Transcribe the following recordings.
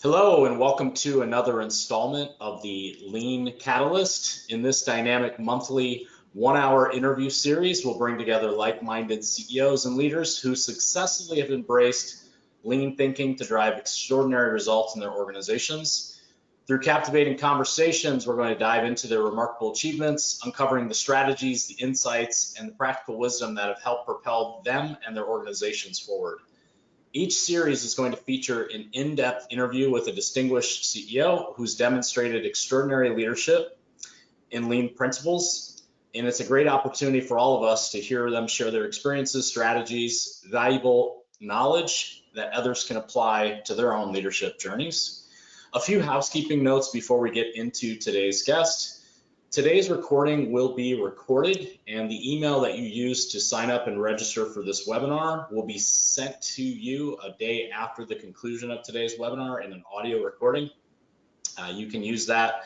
Hello and welcome to another installment of the Lean Catalyst. In this dynamic monthly 1-hour interview series, we'll bring together like-minded CEOs and leaders who successfully have embraced lean thinking to drive extraordinary results in their organizations. Through captivating conversations, we're going to dive into their remarkable achievements, uncovering the strategies, the insights, and the practical wisdom that have helped propel them and their organizations forward. Each series is going to feature an in-depth interview with a distinguished CEO who's demonstrated extraordinary leadership in lean principles. And it's a great opportunity for all of us to hear them share their experiences, strategies, valuable knowledge that others can apply to their own leadership journeys. A few housekeeping notes before we get into today's guest. Today's recording will be recorded, and the email that you use to sign up and register for this webinar will be sent to you a day after the conclusion of today's webinar in an audio recording. You can use that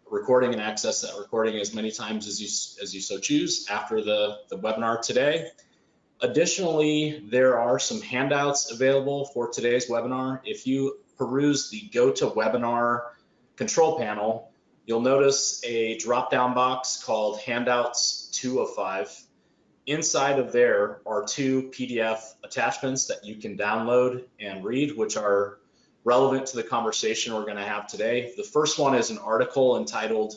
recording and access that recording as many times as you so choose after the webinar today. Additionally, there are some handouts available for today's webinar. If you peruse the GoToWebinar control panel, you'll notice a drop-down box called Handouts 2 of 5. Inside of there are 2 PDF attachments that you can download and read, which are relevant to the conversation we're going to have today. The first one is an article entitled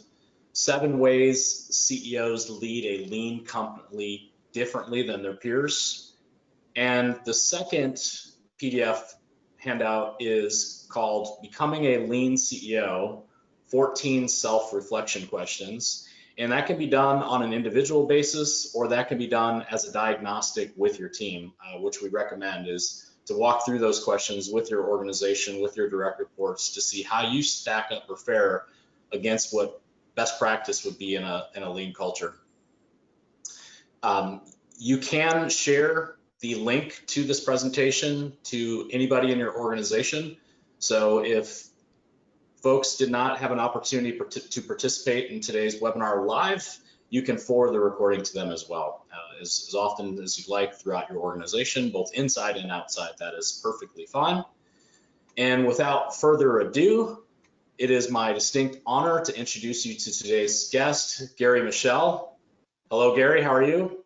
7 Ways CEOs Lead a Lean Company Differently Than Their Peers. And the second PDF handout is called Becoming a Lean CEO, 14 self-reflection questions, and that can be done on an individual basis, or that can be done as a diagnostic with your team, which we recommend is to walk through those questions with your organization, with your direct reports, to see how you stack up or fare against what best practice would be in a lean culture. You can share the link to this presentation to anybody in your organization. So if folks did not have an opportunity to participate in today's webinar live, you can forward the recording to them as well, as often as you'd like throughout your organization, both inside and outside. That is perfectly fine. And without further ado, it is my distinct honor to introduce you to today's guest, Gary Michel. Hello, Gary, how are you?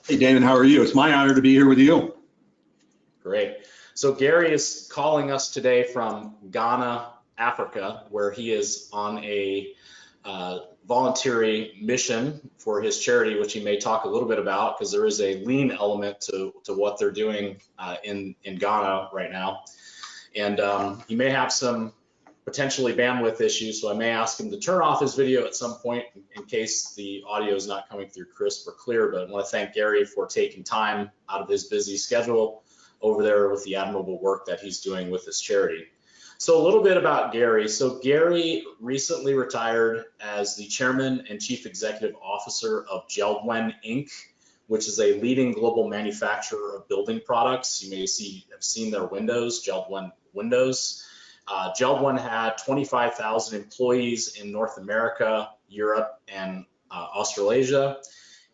Hey, Damon, how are you? It's my honor to be here with you. Great. So Gary is calling us today from Ghana, Africa, where he is on a voluntary mission for his charity, which he may talk a little bit about, because there is a lean element to what they're doing in Ghana right now. And he may have some potentially bandwidth issues, so I may ask him to turn off his video at some point in case the audio is not coming through crisp or clear. But I want to thank Gary for taking time out of his busy schedule over there with the admirable work that he's doing with his charity. So a little bit about Gary. So Gary recently retired as the chairman and chief executive officer of Jeld Wen, Inc., which is a leading global manufacturer of building products. You may have seen their windows, Jeld Wen windows. Jeld Wen had 25,000 employees in North America, Europe, and Australasia.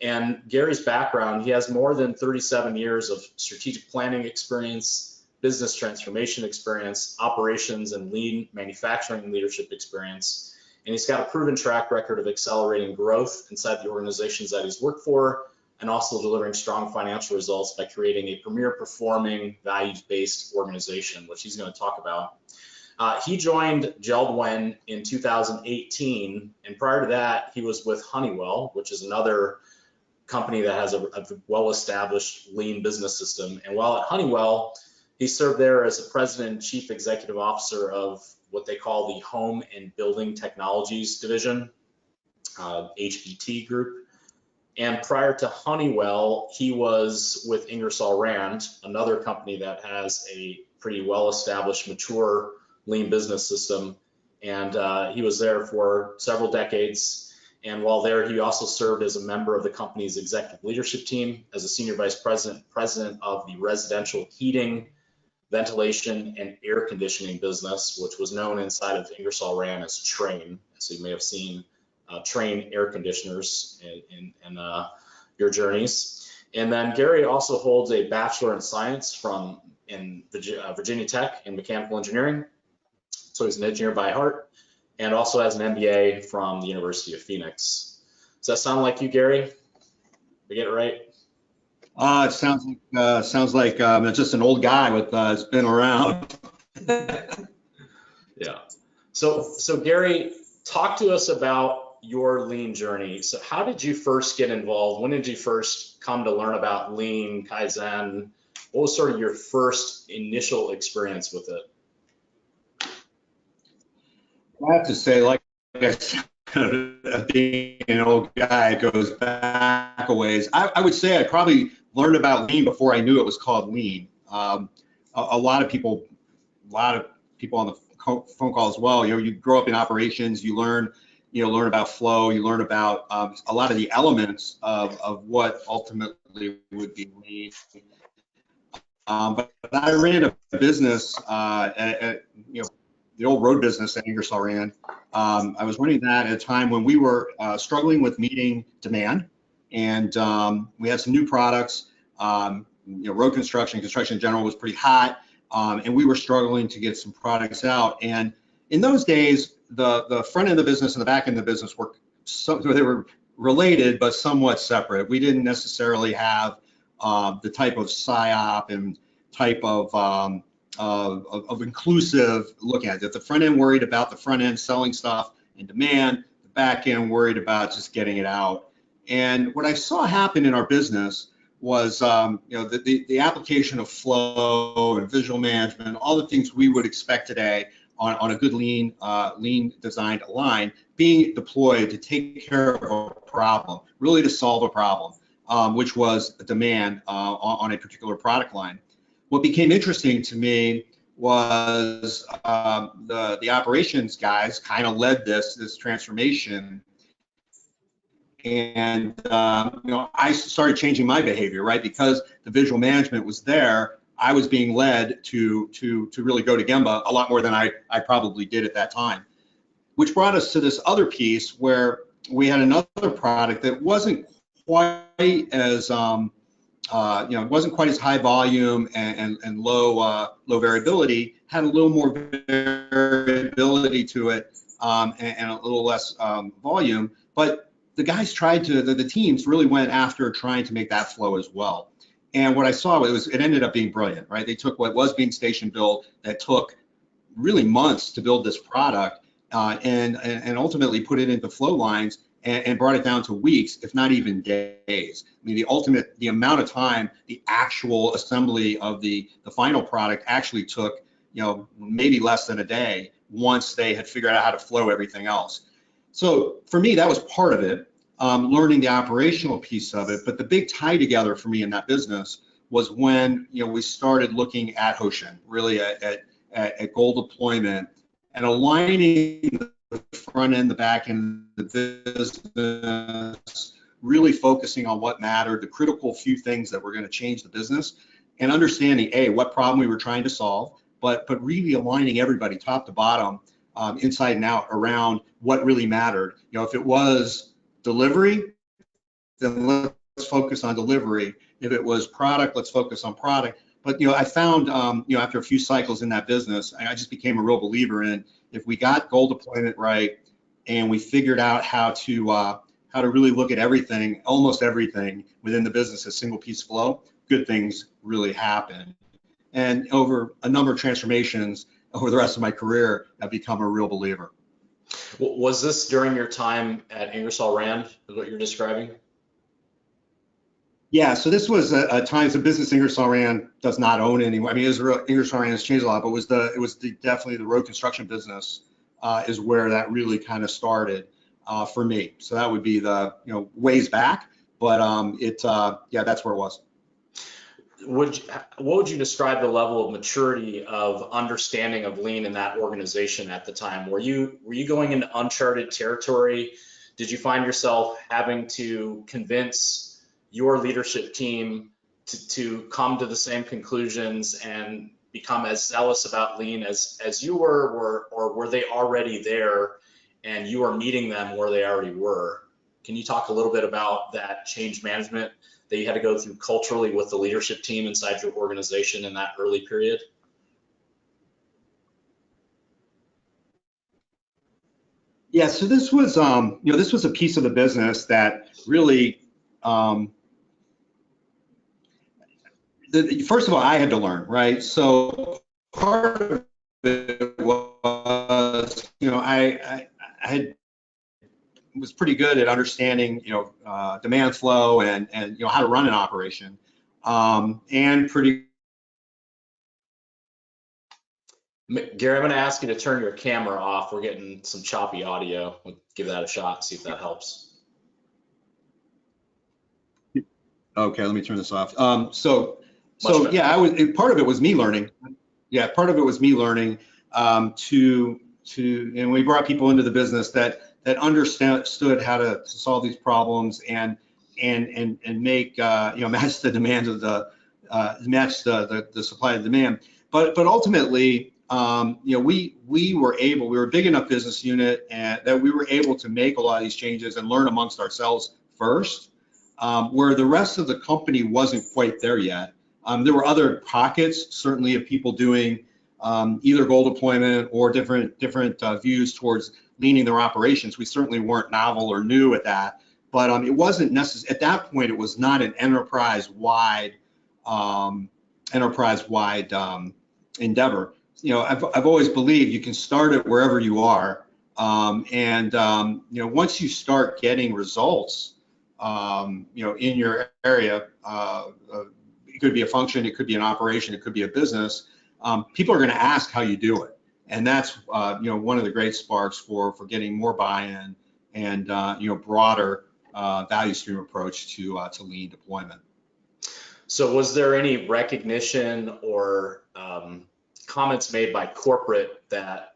And Gary's background, he has more than 37 years of strategic planning experience, business transformation experience, operations and lean manufacturing leadership experience. And he's got a proven track record of accelerating growth inside the organizations that he's worked for, and also delivering strong financial results by creating a premier performing values-based organization, which he's going to talk about. He joined Jeld Wen in 2018, and prior to that, he was with Honeywell, which is another company that has a well-established lean business system. And while at Honeywell, he served there as a president and chief executive officer of what they call the Home and Building Technologies Division, HBT Group. And prior to Honeywell, he was with Ingersoll Rand, another company that has a pretty well-established, mature lean business system. And he was there for several decades. And while there, he also served as a member of the company's executive leadership team as a senior vice president of the residential heating, ventilation, and air conditioning business, which was known inside of Ingersoll Rand as Trane. So you may have seen Trane air conditioners in your journeys. And then Gary also holds a Bachelor in Science from in Virginia Tech in mechanical engineering. So he's an engineer by heart, and also has an MBA from the University of Phoenix. Does that sound like you, Gary? Did I get it right? It sounds like just an old guy with has been around. Yeah. So Gary, talk to us about your lean journey. So how did you first get involved? When did you first come to learn about lean, Kaizen? What was sort of your first initial experience with it? I have to say, like I said, being an old guy goes back a ways. I would say I probably learned about lean before I knew it was called lean. A lot of people on the phone call as well. You grow up in operations, you learn about flow, you learn about a lot of the elements of what ultimately would be lean. But I ran a business the old road business that Ingersoll ran. I was running that at a time when we were struggling with meeting demand, and we had some new products. Road construction in general was pretty hot, and we were struggling to get some products out. And in those days, the front end of the business and the back end of the business they were related but somewhat separate. We didn't necessarily have the type of PSYOP and type of inclusive look at it. The front end worried about the front end selling stuff and demand, the back end worried about just getting it out. And what I saw happen in our business was the application of flow and visual management, all the things we would expect today on a good lean designed line being deployed to take care of a problem, really to solve a problem, which was a demand on a particular product line. What became interesting to me was the operations guys kind of led this transformation, and I started changing my behavior, right? Because the visual management was there, I was being led to really go to Gemba a lot more than I probably did at that time, which brought us to this other piece where we had another product that wasn't quite as it wasn't quite as high volume and low variability, had a little more variability to it and a little less volume. But the guys the teams really went after trying to make that flow as well. And what I saw it ended up being brilliant, right? They took what was being station built that took really months to build this product and ultimately put it into flow lines and brought it down to weeks, if not even days. I mean, the amount of time, the actual assembly of the final product actually took, maybe less than a day once they had figured out how to flow everything else. So for me, that was part of it, learning the operational piece of it. But the big tie together for me in that business was when, we started looking at Hoshin, really at goal deployment and aligning the front end, the back end, the business, really focusing on what mattered, the critical few things that were going to change the business, and understanding what problem we were trying to solve, but really aligning everybody top to bottom, inside and out around what really mattered. If it was delivery, then let's focus on delivery. If it was product, let's focus on product. But I found after a few cycles in that business, I just became a real believer in if we got goal deployment right and we figured out how to really look at everything, almost everything within the business as single piece flow, good things really happen. And over a number of transformations over the rest of my career, I've become a real believer. Was this during your time at Ingersoll Rand, is what you're describing? Yeah, so this was a time, the business Ingersoll Rand does not own anymore. I mean, Ingersoll Rand has changed a lot, but it was definitely the road construction business is where that really kind of started for me. So that would be the ways back, but that's where it was. What would you describe the level of maturity of understanding of lean in that organization at the time? Were you going into uncharted territory? Did you find yourself having to convince your leadership team to come to the same conclusions and become as zealous about lean as you were, or were they already there and you were meeting them where they already were? Can you talk a little bit about that change management that you had to go through culturally with the leadership team inside your organization in that early period? Yeah, so this was, this was a piece of the business that really, first of all, I had to learn, right? So part of it was, I was pretty good at understanding, demand flow and how to run an operation, and pretty. Gary, I'm going to ask you to turn your camera off. We're getting some choppy audio. We'll give that a shot, see if that helps. Okay, let me turn this off. So Much yeah, part of it was me learning. Yeah, part of it was me learning and we brought people into the business that understood how to solve these problems and make match the demands of match the supply and demand. But ultimately, we were a big enough business unit and that we were able to make a lot of these changes and learn amongst ourselves first, where the rest of the company wasn't quite there yet. There were other pockets, certainly, of people doing either goal deployment or different views towards leaning their operations. We certainly weren't novel or new at that, but it wasn't necessary at that point. It was not an enterprise-wide endeavor. I've always believed you can start it wherever you are, once you start getting results, in your area, it could be a function, it could be an operation, it could be a business. People are going to ask how you do it, and that's one of the great sparks for getting more buy-in and broader value stream approach to lean deployment. So was there any recognition or comments made by corporate that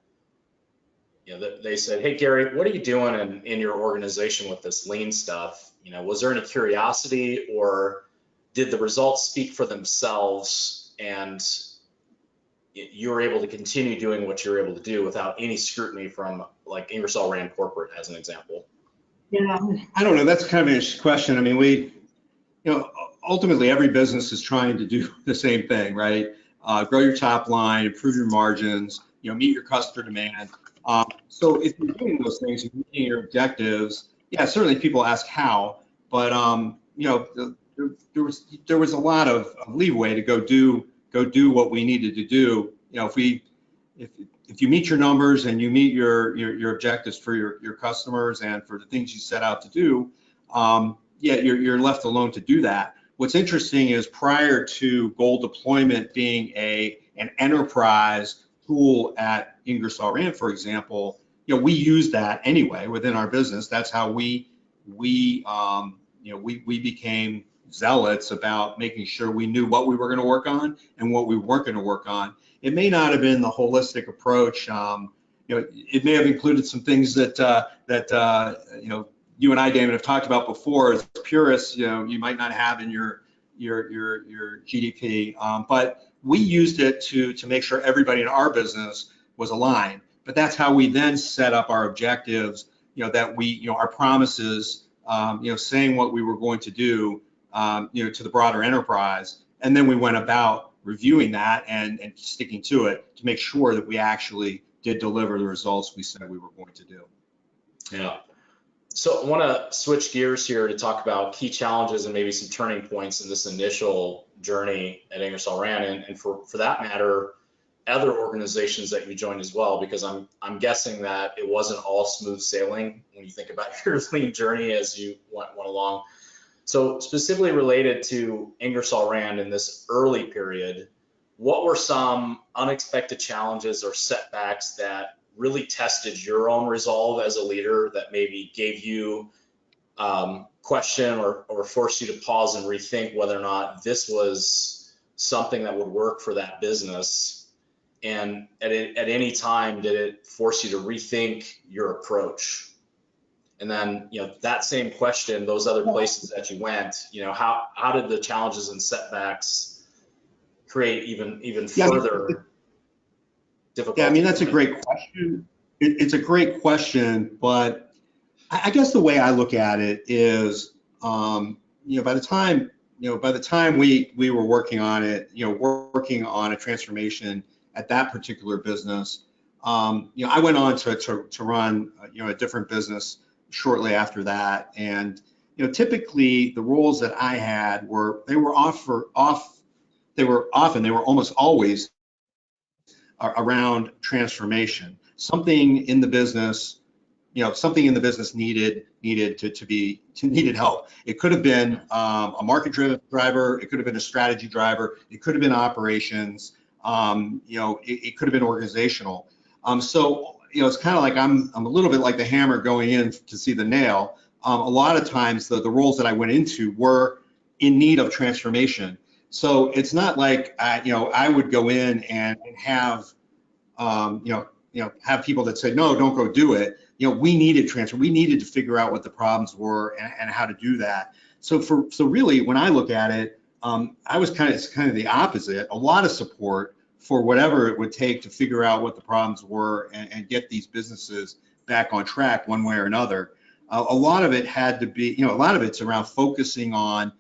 that they said, hey Gary, what are you doing in your organization with this lean stuff? Was there any curiosity, or did the results speak for themselves and you were able to continue doing what you were able to do without any scrutiny from like Ingersoll Rand corporate, as an example? Yeah, I don't know. That's kind of an interesting question. I mean, ultimately every business is trying to do the same thing, right? Grow your top line, improve your margins, meet your customer demand. So if you're doing those things, you're meeting your objectives. Yeah, certainly people ask how, but there was a lot of leeway to go do what we needed to do. If you meet your numbers and you meet your objectives for your customers and for the things you set out to do, yeah, you're left alone to do that. What's interesting is prior to goal deployment being an enterprise tool at Ingersoll Rand, for example, we use that anyway within our business. That's how we became zealots about making sure we knew what we were going to work on and what we weren't going to work on. It may not have been the holistic approach. It may have included some things that you and I, Damon, have talked about before. As purists, you might not have in your GDP, but we used it to make sure everybody in our business was aligned. But that's how we then set up our objectives. That we, our promises, saying what we were going to do, to the broader enterprise, and then we went about reviewing that and sticking to it to make sure that we actually did deliver the results we said we were going to do. Yeah. So I want to switch gears here to talk about key challenges and maybe some turning points in this initial journey at Ingersoll Rand, and for that matter, other organizations that you joined as well, because I'm guessing that it wasn't all smooth sailing when you think about your lean journey as you went along. So specifically related to Ingersoll Rand in this early period, what were some unexpected challenges or setbacks that really tested your own resolve as a leader, that maybe gave you question or forced you to pause and rethink whether or not this was something that would work for that business? And at any time, did it force you to rethink your approach? And then, that same question, those other places that you went, how did the challenges and setbacks create even further difficulty? Yeah, I mean, that's a great question. It's a great question, but I guess the way I look at it is, by the time, we were working on it, working on a transformation at that particular business, I went on to run, a different business shortly after that. And, typically the roles that I had they were almost always around transformation. Something in the business needed help. It could have been a market driver, it could have been a strategy driver, it could have been operations, it could have been organizational. So it's kind of like I'm a little bit like the hammer going in to see the nail. A lot of times the roles that I went into were in need of transformation. So it's not like I would go in and have have people that say, no, don't go do it. We needed transfer. We needed to figure out what the problems were and how to do that. So really, when I look at it, it's kind of the opposite. A lot of support for whatever it would take to figure out what the problems were and get these businesses back on track one way or another. A lot of it had to be, a lot of it's around focusing on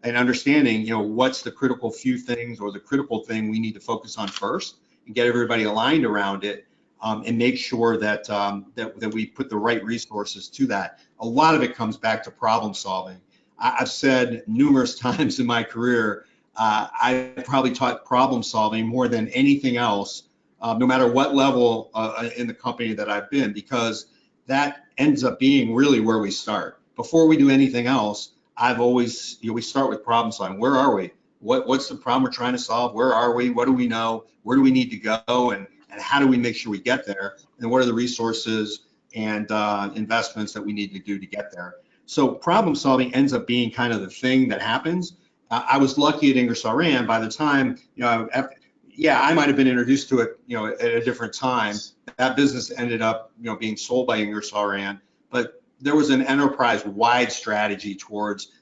and understanding, what's the critical few things or the critical thing we need to focus on first and get everybody aligned around it. And make sure that, that we put the right resources to that. A lot of it comes back to problem solving. I've said numerous times in my career, I probably taught problem solving more than anything else, no matter what level in the company that I've been, because that ends up being really where we start. Before we do anything else, I've always, we start with problem solving. Where are we? What's the problem we're trying to solve? Where are we? What do we know? Where do we need to go? And how do we make sure we get there? And what are the resources and investments that we need to do to get there? So problem solving ends up being kind of the thing that happens. I was lucky at Ingersoll Rand. By the time, I might have been introduced to it, at a different time. That business ended up, being sold by Ingersoll Rand. But there was an enterprise-wide strategy towards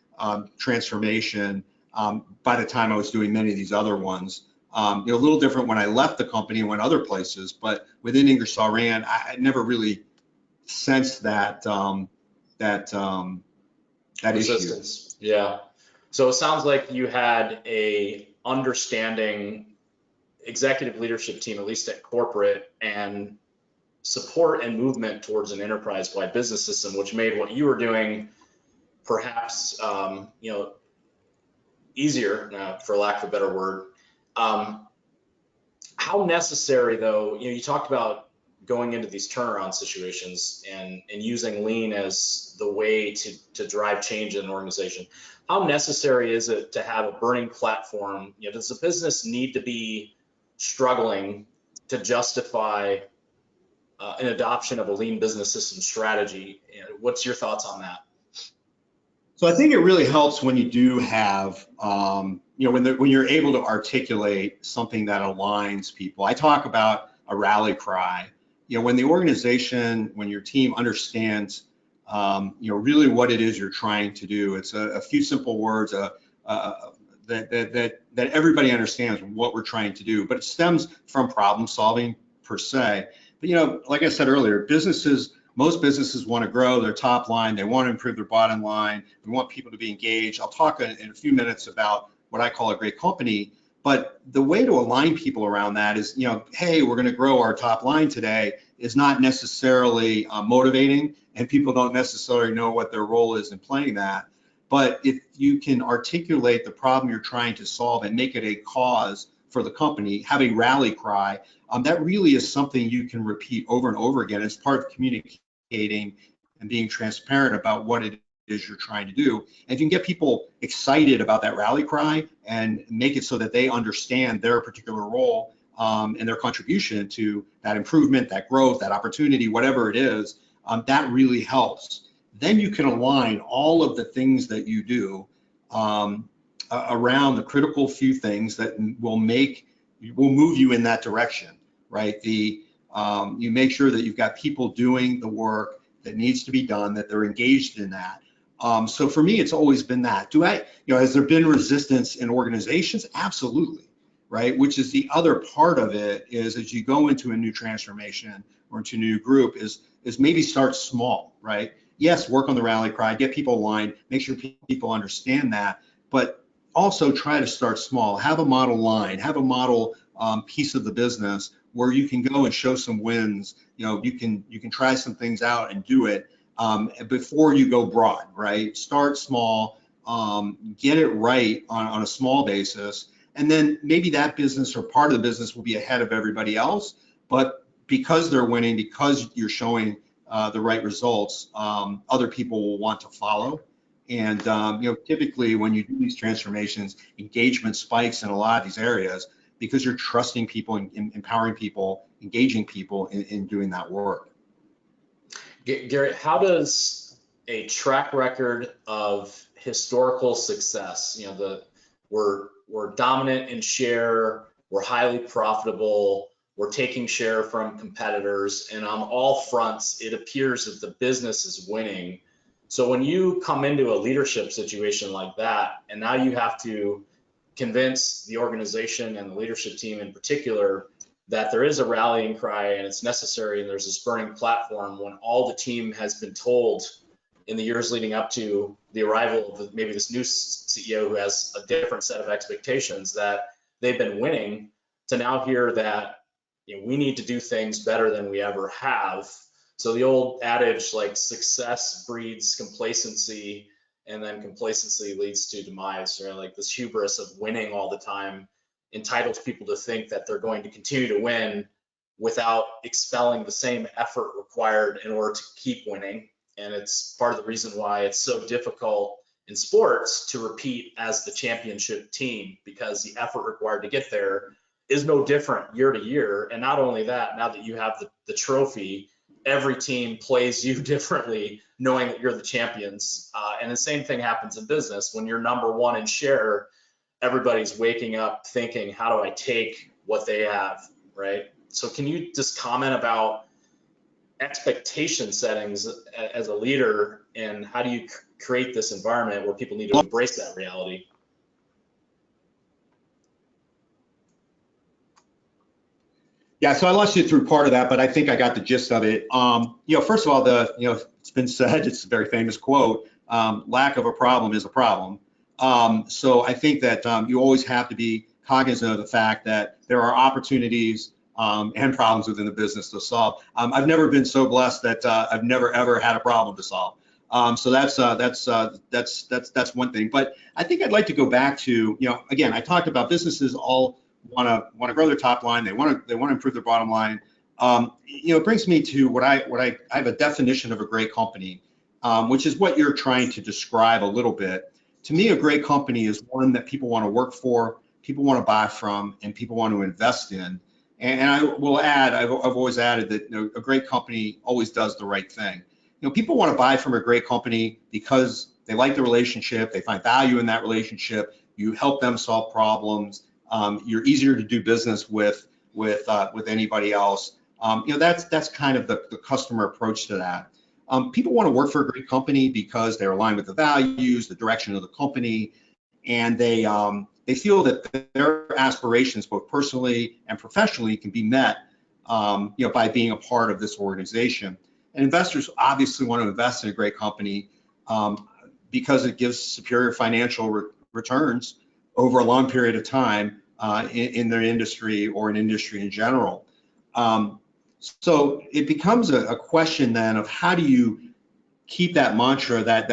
transformation by the time I was doing many of these other ones. A little different when I left the company and went other places, but within Ingersoll Rand, I never really sensed that resistance. Issue. Yeah. So it sounds like you had a understanding executive leadership team, at least at corporate, and support and movement towards an enterprise-wide business system, which made what you were doing perhaps easier, for lack of a better word. How necessary, though, you talked about going into these turnaround situations and using lean as the way to drive change in an organization. How necessary is it to have a burning platform? Does the business need to be struggling to justify an adoption of a lean business system strategy? What's your thoughts on that? So I think it really helps when you do have, when you're able to articulate something that aligns people. I talk about a rally cry. When the organization, when your team understands, really what it is you're trying to do. It's a few simple words that everybody understands what we're trying to do, but it stems from problem solving per se. But like I said earlier, most businesses want to grow their top line. They want to improve their bottom line. We want people to be engaged. I'll talk in a few minutes about what I call a great company. But the way to align people around that is, hey, we're going to grow our top line today is not necessarily motivating, and people don't necessarily know what their role is in playing that. But if you can articulate the problem you're trying to solve and make it a cause for the company, have a rally cry, that really is something you can repeat over and over again. It's part of communicating and being transparent about what it is you're trying to do. And if you can get people excited about that rally cry and make it so that they understand their particular role and their contribution to that improvement, that growth, that opportunity, whatever it is, that really helps. Then you can align all of the things that you do around the critical few things that will move you in that direction, right? You make sure that you've got people doing the work that needs to be done, that they're engaged in that. So for me, it's always been that. Has there been resistance in organizations? Absolutely, right? Which is the other part of it is as you go into a new transformation or into a new group is maybe start small, right? yes, work on the rally cry, get people aligned, make sure people understand that, but also try to start small. Have a model line, have a model piece of the business where you can go and show some wins. You can try some things out and do it before you go broad, right? Start small, get it right on a small basis, and then maybe that business or part of the business will be ahead of everybody else, but because they're winning, because you're showing the right results, other people will want to follow. And typically when you do these transformations, engagement spikes in a lot of these areas because you're trusting people and empowering people, engaging people in doing that work. Garrett, how does a track record of historical success, we're dominant in share, we're highly profitable, we're taking share from competitors, and on all fronts, it appears that the business is winning. So when you come into a leadership situation like that, and now you have to convince the organization and the leadership team in particular that there is a rallying cry and it's necessary and there's this burning platform, when all the team has been told in the years leading up to the arrival of maybe this new CEO who has a different set of expectations, that they've been winning, to now hear that we need to do things better than we ever have. So the old adage, like, success breeds complacency, and then complacency leads to demise, right? Like, this hubris of winning all the time entitles people to think that they're going to continue to win without expelling the same effort required in order to keep winning. And it's part of the reason why it's so difficult in sports to repeat as the championship team, because the effort required to get there is no different year to year. And not only that, now that you have the trophy, every team plays you differently, knowing that you're the champions. And the same thing happens in business. When you're number one in share, everybody's waking up thinking, how do I take what they have, right? So can you just comment about expectation settings as a leader, and how do you create this environment where people need to embrace that reality? Yeah, so I lost you through part of that, but I think I got the gist of it. First of all, it's been said, it's a very famous quote, lack of a problem is a problem. So I think that you always have to be cognizant of the fact that there are opportunities and problems within the business to solve. I've never been so blessed that I've never ever had a problem to solve. So that's one thing. But I think I'd like to go back to, again, I talked about businesses all want to grow their top line. They want to improve their bottom line. It brings me to what I have a definition of a great company, which is what you're trying to describe a little bit. To me, a great company is one that people want to work for, people want to buy from, and people want to invest in. And I will add, I've always added that a great company always does the right thing. People want to buy from a great company because they like the relationship, they find value in that relationship, you help them solve problems, you're easier to do business with anybody else. That's kind of the customer approach to that. People want to work for a great company because they're aligned with the values, the direction of the company, and they feel that their aspirations, both personally and professionally, can be met, by being a part of this organization. And investors obviously want to invest in a great company because it gives superior financial returns over a long period of time in their industry or an industry in general. So it becomes a question then of how do you keep that mantra, that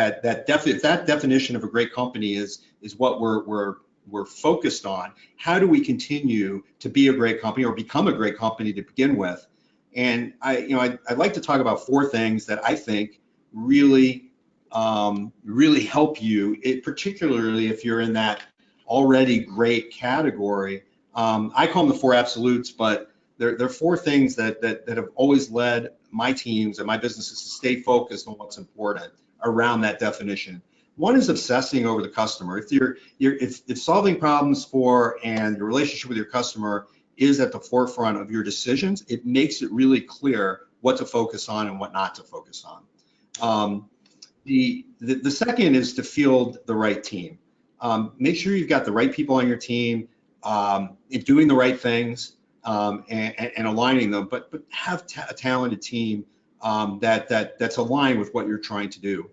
definition of a great company is what we're focused on. How do we continue to be a great company or become a great company to begin with? And I'd like to talk about four things that I think really help you, particularly if you're in that already great category. I call them the four absolutes, but they're four things that have always led my teams and my businesses to stay focused on what's important around that definition. One is obsessing over the customer. If solving problems for and your relationship with your customer is at the forefront of your decisions, it makes it really clear what to focus on and what not to focus on. The second is to field the right team. Make sure you've got the right people on your team, doing the right things, and aligning them, but have a talented team that's aligned with what you're trying to do.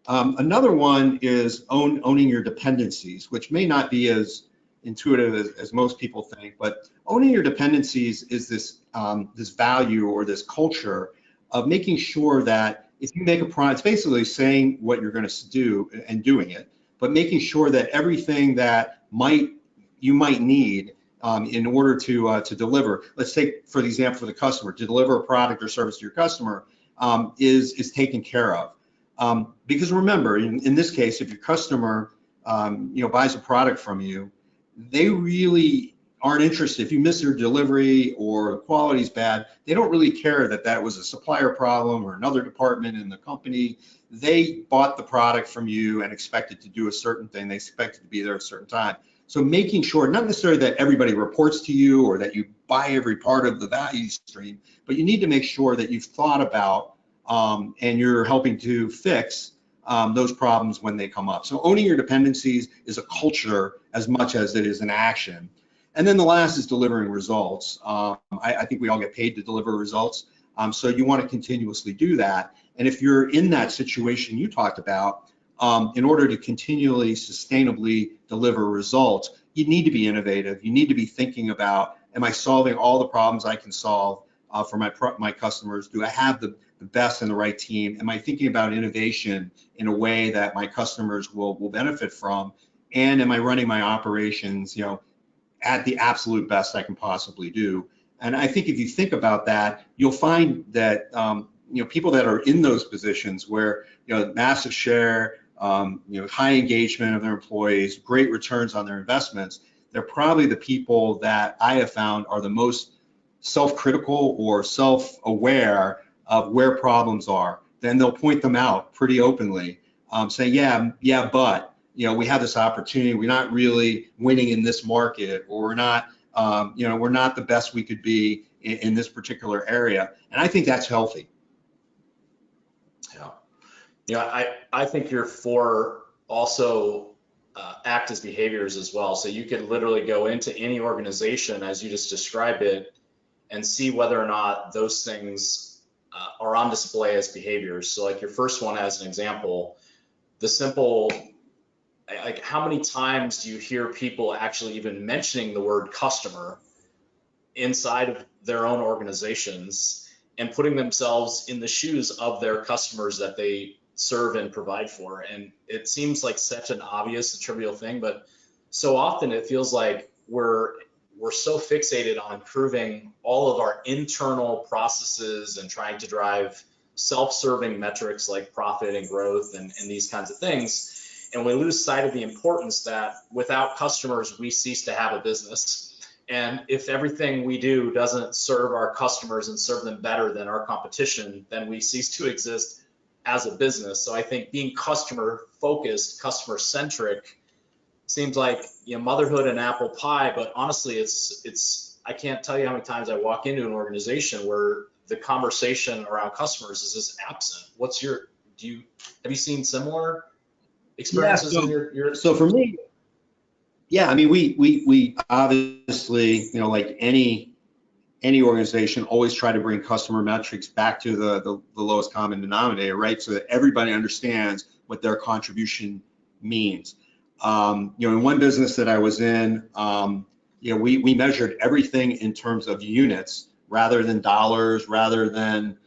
Another one is owning your dependencies, which may not be as intuitive as most people think, but owning your dependencies is this this value or this culture of making sure that if you make a product, it's basically saying what you're going to do and doing it, but making sure that everything that you might need in order to deliver, let's take for the example for the customer, to deliver a product or service to your customer is taken care of. Because remember, in this case, if your customer buys a product from you, they really aren't interested. If you miss their delivery or the quality is bad, they don't really care that that was a supplier problem or another department in the company. They bought the product from you and expected to do a certain thing. They expected to be there at a certain time. So making sure, not necessarily that everybody reports to you or that you buy every part of the value stream, but you need to make sure that you've thought about and you're helping to fix those problems when they come up. So owning your dependencies is a culture as much as it is an action. And then the last is delivering results. I think we all get paid to deliver results. So you want to continuously do that. And if you're in that situation you talked about, in order to continually, sustainably deliver results, you need to be innovative. You need to be thinking about, am I solving all the problems I can solve for my customers? Do I have the best and the right team? Am I thinking about innovation in a way that my customers will benefit from? And am I running my operations, at the absolute best I can possibly do? And I think if you think about that, you'll find that people that are in those positions where massive share, high engagement of their employees, great returns on their investments, they're probably the people that I have found are the most self-critical or self-aware of where problems are. Then they'll point them out pretty openly, saying, yeah, but we have this opportunity. We're not really winning in this market, or we're not the best we could be in this particular area. And I think that's healthy. I think you're for also act as behaviors as well. So you could literally go into any organization as you just described it and see whether or not those things are on display as behaviors. So like your first one as an example, the simple, like how many times do you hear people actually even mentioning the word customer inside of their own organizations and putting themselves in the shoes of their customers that they serve and provide for? And it seems like such an obvious and trivial thing, but so often it feels like we're so fixated on improving all of our internal processes and trying to drive self-serving metrics like profit and growth and these kinds of things. And we lose sight of the importance that without customers, we cease to have a business. And if everything we do doesn't serve our customers and serve them better than our competition, then we cease to exist as a business. So I think being customer focused, customer centric seems like motherhood and apple pie, but honestly, it's I can't tell you how many times I walk into an organization where the conversation around customers is just absent. Have you seen similar experiences in your So for me, I mean, we obviously, like any organization, always try to bring customer metrics back to the lowest common denominator, right? So that everybody understands what their contribution means. In one business that I was in, we measured everything in terms of units rather than dollars, rather than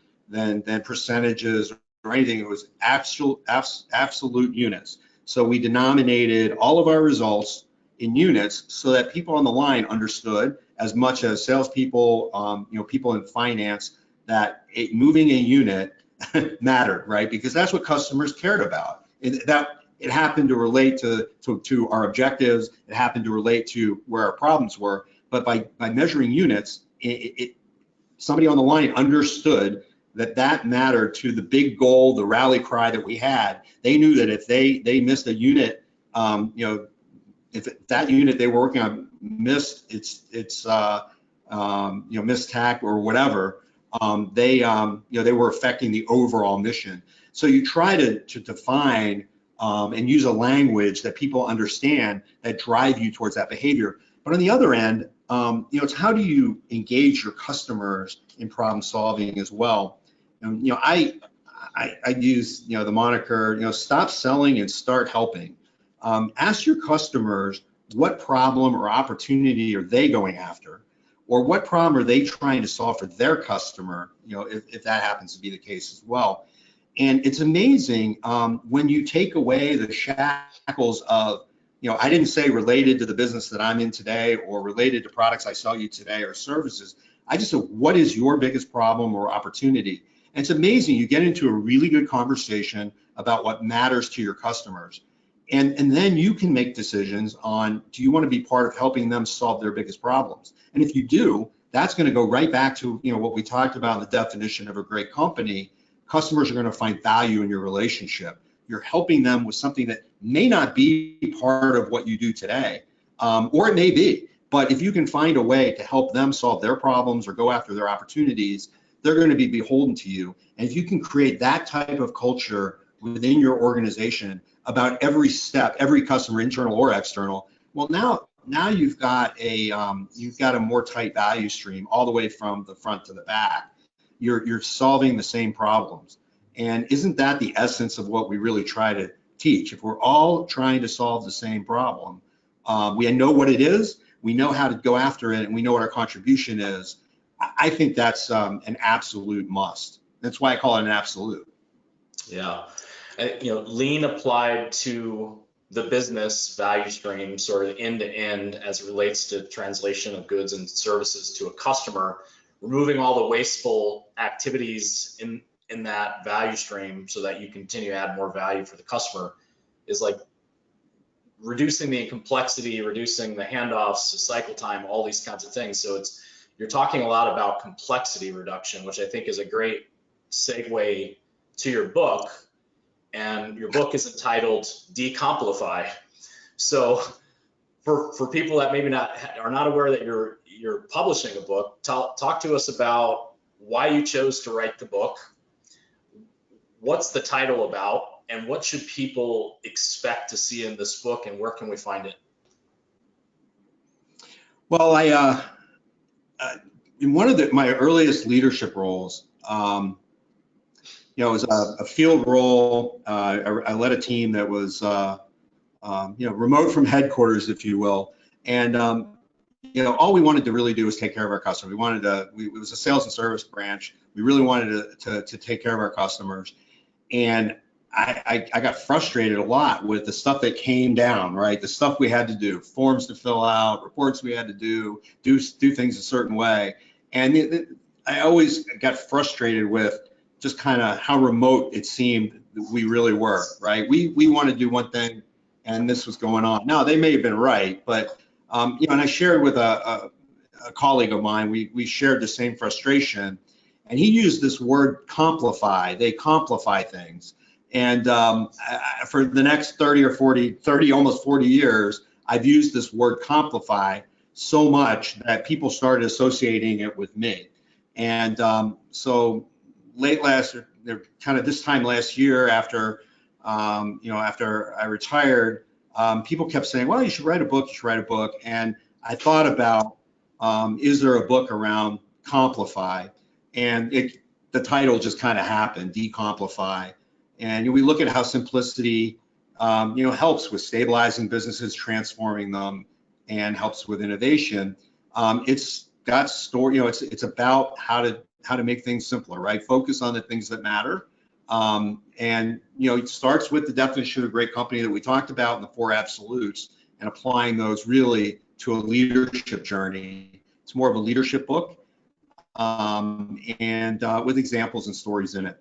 percentages or anything. It was absolute units. So we denominated all of our results in units so that people on the line understood, as much as salespeople, people in finance, that moving a unit mattered, right? Because that's what customers cared about. It happened to relate to our objectives. It happened to relate to where our problems were. But by measuring units, somebody on the line understood that mattered to the big goal, the rally cry that we had. They knew that if they missed a unit, if that unit they were working on missed its missed tack or whatever, they were affecting the overall mission. So you try to define and use a language that people understand that drive you towards that behavior. But on the other end, it's how do you engage your customers in problem solving as well? I use, the moniker, stop selling and start helping. Ask your customers what problem or opportunity are they going after, or what problem are they trying to solve for their customer, if that happens to be the case as well. And it's amazing when you take away the shackles of, I didn't say related to the business that I'm in today or related to products I sell you today or services. I just said, what is your biggest problem or opportunity? And it's amazing. You get into a really good conversation about what matters to your customers. And then you can make decisions on, do you want to be part of helping them solve their biggest problems? And if you do, that's going to go right back to, what we talked about in the definition of a great company. Customers are going to find value in your relationship. You're helping them with something that may not be part of what you do today, or it may be. But if you can find a way to help them solve their problems or go after their opportunities, they're going to be beholden to you. And if you can create that type of culture within your organization about every step, every customer, internal or external, well, now you've got a more tight value stream all the way from the front to the back. You're solving the same problems. And isn't that the essence of what we really try to teach? If we're all trying to solve the same problem, we know what it is, we know how to go after it, and we know what our contribution is. I think that's an absolute must. That's why I call it an absolute. Yeah. Lean applied to the business value stream, sort of end to end as it relates to translation of goods and services to a customer, removing all the wasteful activities in that value stream so that you continue to add more value for the customer, is like reducing the complexity, reducing the handoffs, the cycle time, all these kinds of things. So you're talking a lot about complexity reduction, which I think is a great segue to your book. And your book is entitled Decomplify. So for people that maybe are not aware that you're publishing a book, talk to us about why you chose to write the book. What's the title about, and what should people expect to see in this book, and where can we find it? Well, in one of my earliest leadership roles, it was a field role. I led a team that was, remote from headquarters, if you will. And, all we wanted to really do was take care of our customers. It was a sales and service branch. We really wanted to take care of our customers. And I got frustrated a lot with the stuff that came down, right? The stuff we had to do, forms to fill out, reports we had to do things a certain way. And I always got frustrated with just kind of how remote it seemed that we really were, right? We wanted to do one thing, and this was going on. Now, they may have been right, but, and I shared with a colleague of mine, we shared the same frustration, and he used this word complify. They complify things. And for the next 30, almost 40 years, I've used this word complify so much that people started associating it with me. And so late last, kind of this time last year, after I retired, people kept saying, well, you should write a book, And I thought about, is there a book around Complify? And the title just kind of happened, Decomplify. And we look at how simplicity, helps with stabilizing businesses, transforming them, and helps with innovation. It's got story, it's about how to make things simpler, right? Focus on the things that matter. And it starts with the definition of a great company that we talked about in the 4 absolutes, and applying those really to a leadership journey. It's more of a leadership book, and with examples and stories in it.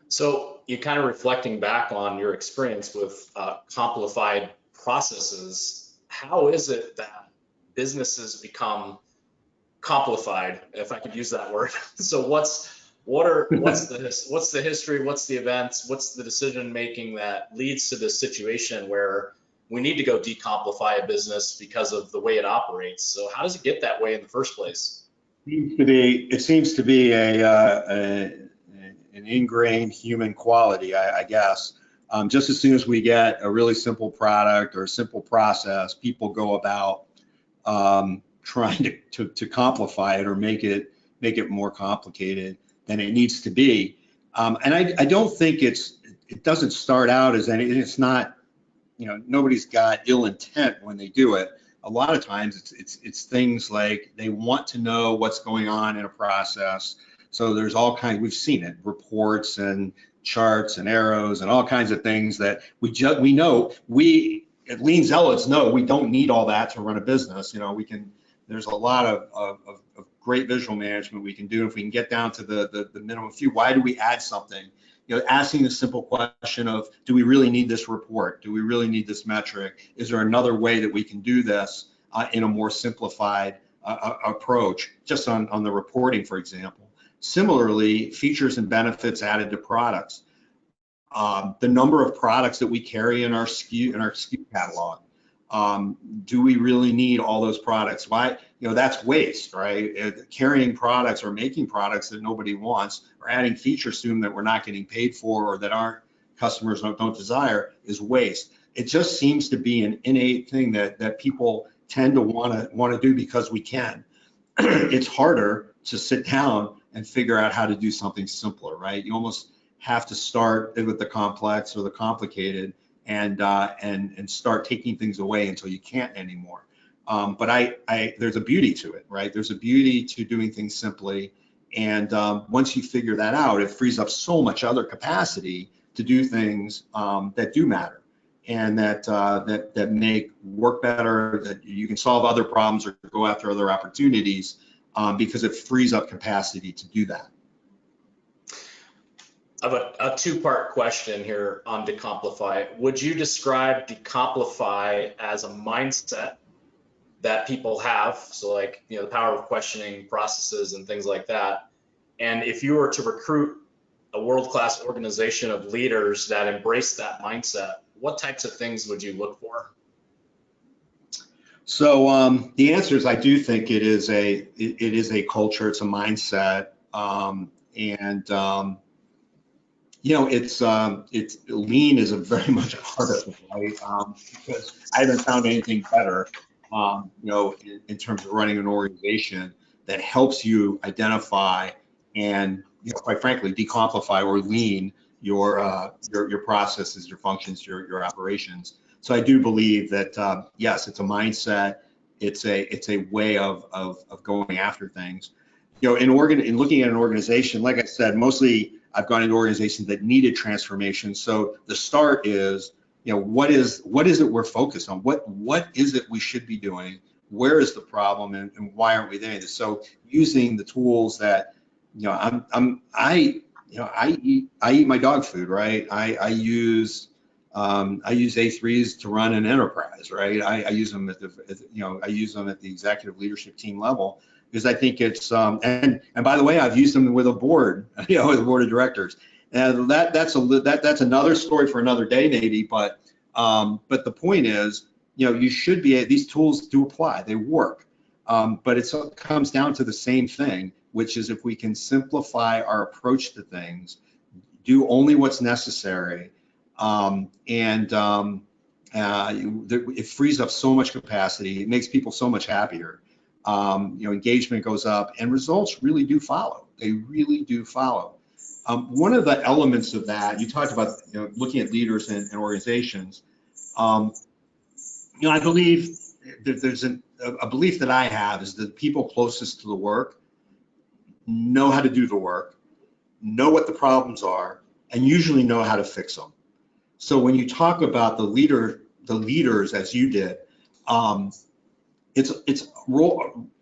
So you kind of reflecting back on your experience with complified processes, how is it that businesses become complified, if I could use that word? So what's the history, what's the events, what's the decision making that leads to this situation where we need to go decomplify a business because of the way it operates? So how does it get that way in the first place? It seems to be an ingrained human quality, I guess. Just as soon as we get a really simple product or a simple process, people go about trying to complify it or make it more complicated. than it needs to be. And I don't think it doesn't start out as anything. It's not, nobody's got ill intent when they do it. A lot of times it's things like they want to know what's going on in a process. So there's all kinds, we've seen it, reports and charts and arrows and all kinds of things that we know, we at Lean Zealots know we don't need all that to run a business. There's a lot of great visual management we can do if we can get down to the minimum few. Why do we add something? Asking the simple question of, do we really need this report? Do we really need this metric? Is there another way that we can do this in a more simplified approach, just on the reporting, for example? Similarly, features and benefits added to products. The number of products that we carry in our SKU catalog. Do we really need all those products? Why? That's waste, right? Carrying products or making products that nobody wants, or adding features to them that we're not getting paid for, or that aren't customers don't desire, is waste. It just seems to be an innate thing that people tend to want to do because we can. It's harder to sit down and figure out how to do something simpler, right? You almost have to start with the complex or the complicated, and start taking things away until you can't anymore. But there's a beauty to it, right? There's a beauty to doing things simply, and once you figure that out, it frees up so much other capacity to do things that do matter, and that make work better, that you can solve other problems or go after other opportunities, because it frees up capacity to do that. I have a two-part question here on Decomplify. Would you describe Decomplify as a mindset that people have? So like, the power of questioning processes and things like that. And if you were to recruit a world-class organization of leaders that embrace that mindset, what types of things would you look for? So the answer is, I do think it is a culture, it's a mindset, it's lean is very much a part of it, right? Because I haven't found anything better, in terms of running an organization that helps you identify and, quite frankly, decomplify or lean your processes, your functions, your operations. So I do believe that yes, it's a mindset. It's a way of going after things. In looking at an organization, like I said, mostly I've gone into organizations that needed transformation. So the start is, what is it we're focused on? What is it we should be doing? Where is the problem, and why aren't we there? So using the tools that, I eat my dog food, right? I use A3s to run an enterprise, right? I use them at the executive leadership team level, because I think it's and by the way, I've used them with a board, with a board of directors, and that's another story for another day maybe. But the point is, you should be, these tools do apply, they work, but it comes down to the same thing, which is if we can simplify our approach to things, do only what's necessary, it frees up so much capacity, it makes people so much happier. Engagement goes up, and results really do follow. They really do follow. One of the elements of that, you talked about, looking at leaders and organizations. I believe that there's a belief that I have is that people closest to the work know how to do the work, know what the problems are, and usually know how to fix them. So when you talk about the leaders, as you did, it's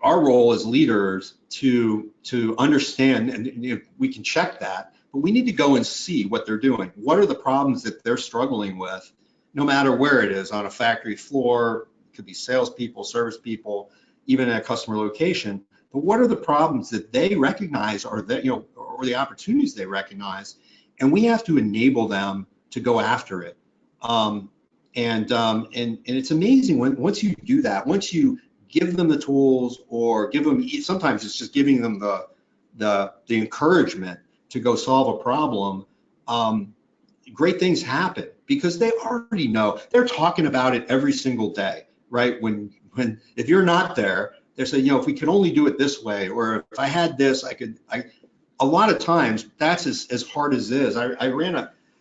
our role as leaders to understand, and we can check that, but we need to go and see what they're doing. What are the problems that they're struggling with, no matter where it is, on a factory floor, it could be salespeople, service people, even at a customer location. But what are the problems that they recognize, or that, or the opportunities they recognize, and we have to enable them to go after it. And it's amazing once you do that, once you give them the tools, or sometimes it's just giving them the encouragement to go solve a problem, great things happen, because they already know. They're talking about it every single day, right? If you're not there, they're saying, if we could only do it this way, or if I had this, a lot of times that's as hard as it is. I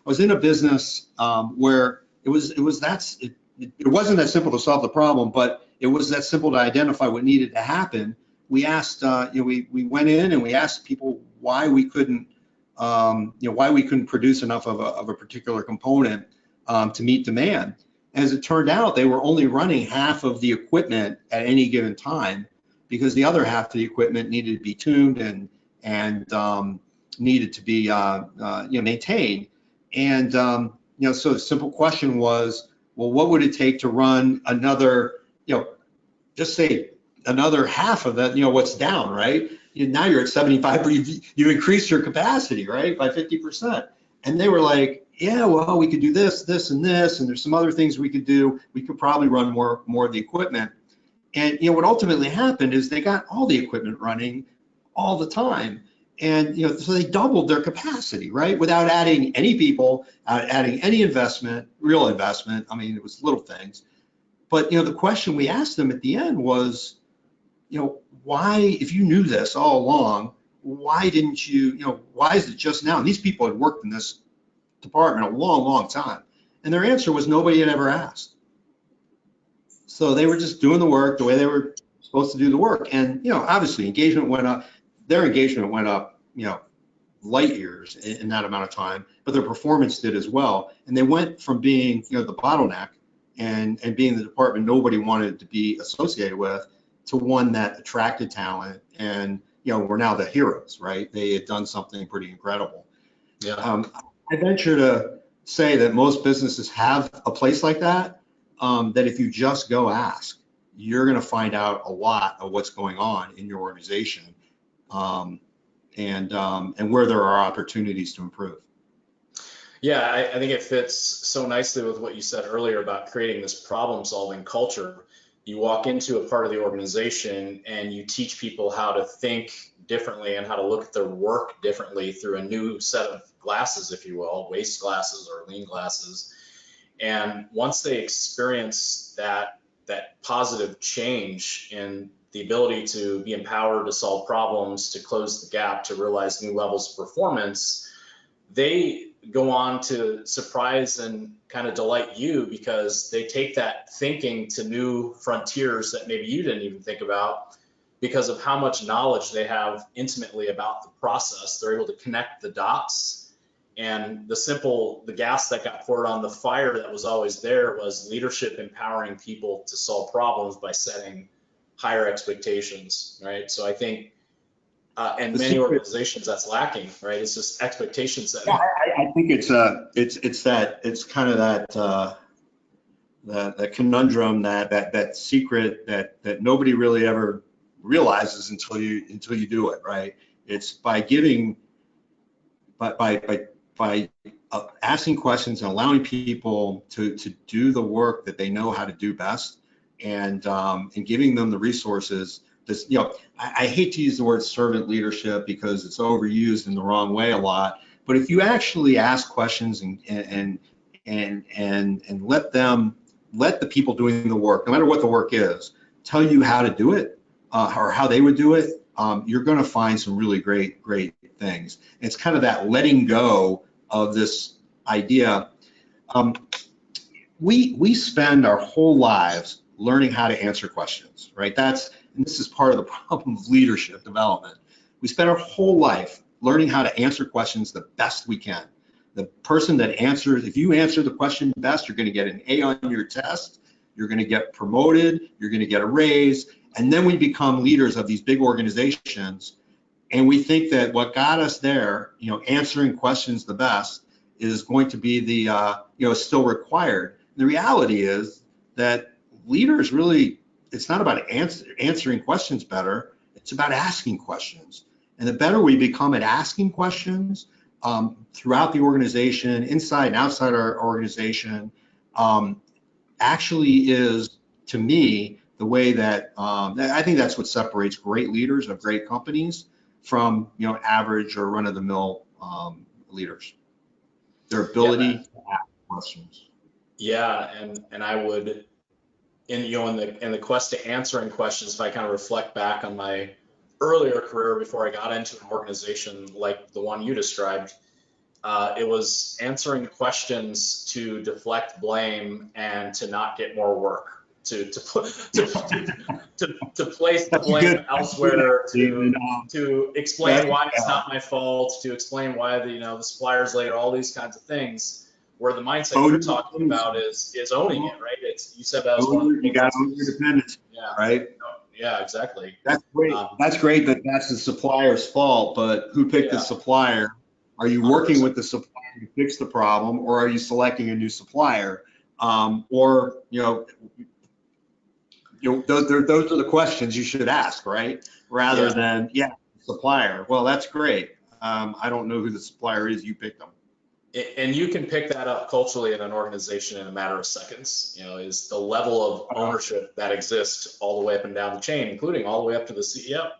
was in a business where it wasn't that simple to solve the problem, but it was that simple to identify what needed to happen. We asked, we went in and we asked people why we couldn't, why we couldn't produce enough of a particular component to meet demand. As it turned out, they were only running half of the equipment at any given time because the other half of the equipment needed to be tuned and needed to be maintained. And so the simple question was, well, what would it take to run another, just say another half of that, what's down, right? Now you're at 75, but you've increased your capacity, right, by 50%. And they were like, yeah, well, we could do this, this, and this, and there's some other things we could do. We could probably run more of the equipment. And what ultimately happened is they got all the equipment running all the time. And so they doubled their capacity, right? Without adding any people, adding any investment, real investment. I mean, it was little things. But the question we asked them at the end was, why, if you knew this all along, why didn't you, why is it just now? And these people had worked in this department a long, long time. And their answer was nobody had ever asked. So they were just doing the work the way they were supposed to do the work. And, obviously engagement went up, their engagement went up, light years in that amount of time, but their performance did as well. And they went from being, the bottleneck and being the department nobody wanted to be associated with to one that attracted talent and, were now the heroes, right? They had done something pretty incredible. Yeah. I venture to say that most businesses have a place like that, that if you just go ask, you're going to find out a lot of what's going on in your organization, and where there are opportunities to improve. Yeah, I think it fits so nicely with what you said earlier about creating this problem-solving culture. You walk into a part of the organization and you teach people how to think differently and how to look at their work differently through a new set of glasses, if you will, waste glasses or lean glasses. And once they experience that positive change in the ability to be empowered to solve problems, to close the gap, to realize new levels of performance, they go on to surprise and kind of delight you because they take that thinking to new frontiers that maybe you didn't even think about because of how much knowledge they have intimately about the process. They're able to connect the dots, and the gas that got poured on the fire that was always there was leadership empowering people to solve problems by setting higher expectations, right? So I think and many organizations that's lacking, right? It's just expectation setting. Yeah, I think it's kind of that conundrum, that secret that nobody really ever realizes until you do it, right? It's by asking questions and allowing people to do the work that they know how to do best, and giving them the resources. This, I hate to use the word servant leadership because it's overused in the wrong way a lot. But if you actually ask questions and let the people doing the work, no matter what the work is, tell you how to do it, or how they would do it, you're going to find some really great things. It's kind of that letting go of this idea. We spend our whole lives learning how to answer questions, right? And this is part of the problem of leadership development. We spend our whole life learning how to answer questions the best we can. The person that answers, if you answer the question best, you're going to get an A on your test, you're going to get promoted, you're going to get a raise, and then we become leaders of these big organizations, and we think that what got us there, answering questions the best, is going to be the, still required. The reality is that leaders really, it's not about answering questions better, it's about asking questions. And the better we become at asking questions throughout the organization, inside and outside our organization, actually is, to me, the way that I think that's what separates great leaders of great companies from average or run-of-the-mill leaders. Their ability to ask questions. Yeah, and I would, in the quest to answering questions, if I kind of reflect back on my earlier career before I got into an organization like the one you described, it was answering questions to deflect blame and to not get more work, to place the That's a blame good, elsewhere, David. to explain That's, why it's not my fault, to explain why the supplier's late, all these kinds of things. Where the mindset you're talking about is owning it, right? It's, you said that was one of the you got to own your processes. dependence, Yeah, right? yeah, exactly. That's great. Um, That's great that that's the supplier's fault, but who picked the yeah, supplier? Are you working 100%. with the supplier to fix the problem, or are you selecting a new supplier? Or those are the questions you should ask, right? Rather Yeah. than, yeah, supplier. Well, that's great. I don't know who the supplier is. You picked them. And you can pick that up culturally in an organization in a matter of seconds. Is the level of ownership that exists all the way up and down the chain, including all the way up to the CEO.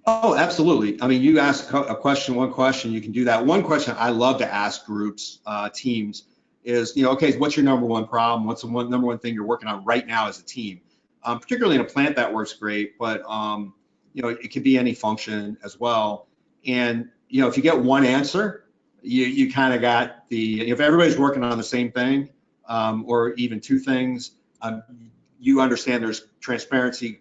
Oh, absolutely. I mean, you ask a question, one question, you can do that. One question I love to ask groups, teams is, okay, what's your number one problem? What's the number one thing you're working on right now as a team? Particularly in a plant, that works great, but it could be any function as well. And, if you get one answer, you kind of got if everybody's working on the same thing, or even two things, you understand there's transparency,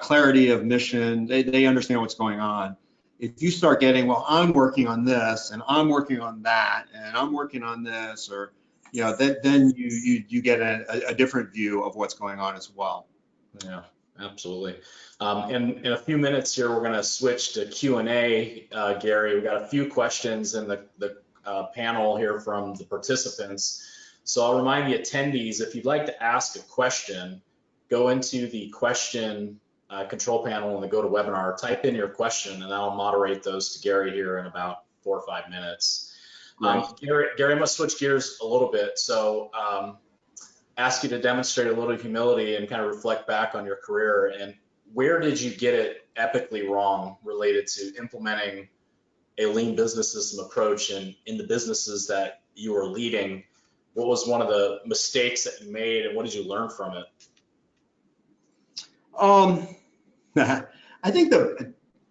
clarity of mission. They understand what's going on. If you start getting, well, I'm working on this and I'm working on that and I'm working on this, or then you get a different view of what's going on as well. Yeah, absolutely. In a few minutes here, we're going to switch to Q&A, Gary. We've got a few questions in the panel here from the participants. So I'll remind the attendees, if you'd like to ask a question, go into the question control panel in the GoToWebinar, type in your question, and I'll moderate those to Gary here in about 4 or 5 minutes. Gary, I'm going to switch gears a little bit. So ask you to demonstrate a little humility and kind of reflect back on your career. And where did you get it epically wrong related to implementing a lean business system approach in the businesses that you were leading? What was one of the mistakes that you made, and what did you learn from it? I think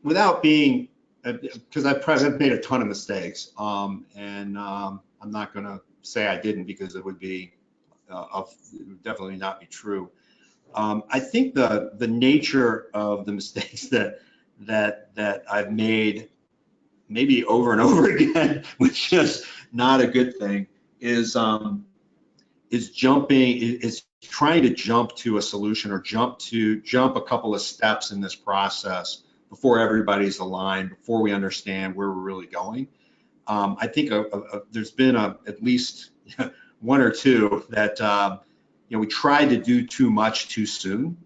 without being, because I've made a ton of mistakes, and I'm not going to say I didn't, because it would definitely not be true. I think the nature of the mistakes that I've made, maybe over and over again, which is not a good thing, is trying to jump to a solution, or jump a couple of steps in this process before everybody's aligned, before we understand where we're really going. I think there's been at least one or two that we tried to do too much too soon,